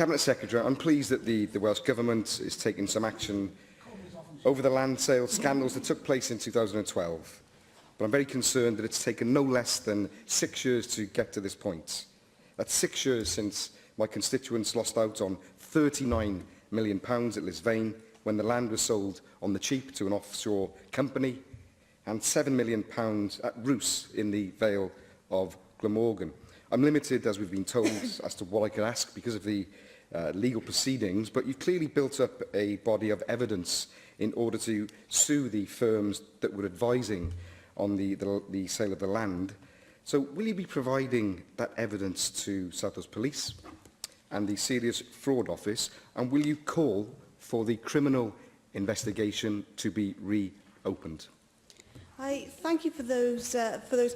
Cabinet Secretary, I'm pleased that the Welsh Government is taking some action over the land sale scandals that took place in 2012. But I'm very concerned that it's taken no less than 6 years to get to this point. That's 6 years since my constituents lost out on £39 million at Lisvane when the land was sold on the cheap to an offshore company, and £7 million at Roos in the Vale of Glamorgan. I'm limited, as we've been told, as to what I can ask because of the legal proceedings, but you've clearly built up a body of evidence in order to sue the firms that were advising on the sale of the land. So will you be providing that evidence to South Wales Police and the Serious Fraud Office, and will you call for the criminal investigation to be reopened? I thank you for those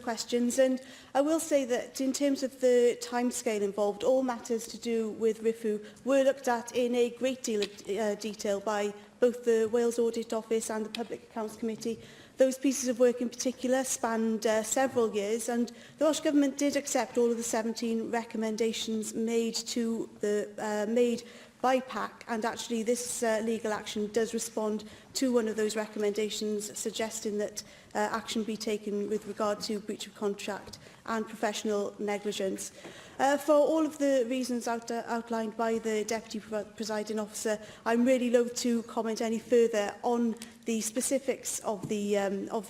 questions, and I will say that in terms of the timescale involved, all matters to do with RIFU were looked at in a great deal of detail by both the Wales Audit Office and the Public Accounts Committee. Those pieces of work in particular spanned several years, and the Welsh Government did accept all of the 17 recommendations made by PAC, and actually this legal action does respond to one of those recommendations, suggesting that action be taken with regard to breach of contract and professional negligence. For all of the reasons outlined by the Deputy Presiding Officer, I'm really loath to comment any further on the specifics of the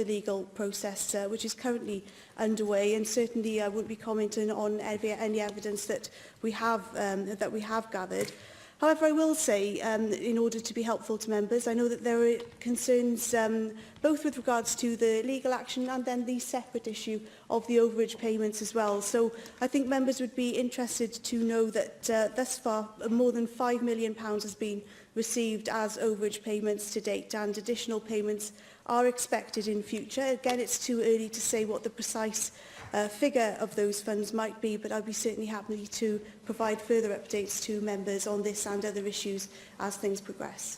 legal process, which is currently underway, and certainly I won't be commenting on any evidence that we have gathered. However, I will say, in order to be helpful to members, I know that there are concerns both with regards to the legal action and then the separate issue of the overage payments as well. So I think members would be interested to know that thus far more than £5 million has been received as overage payments to date, and additional payments are expected in future. Again, it's too early to say what the precise figure of those funds might be, but I'd be certainly happy to provide further updates to members on this and other issues as things progress.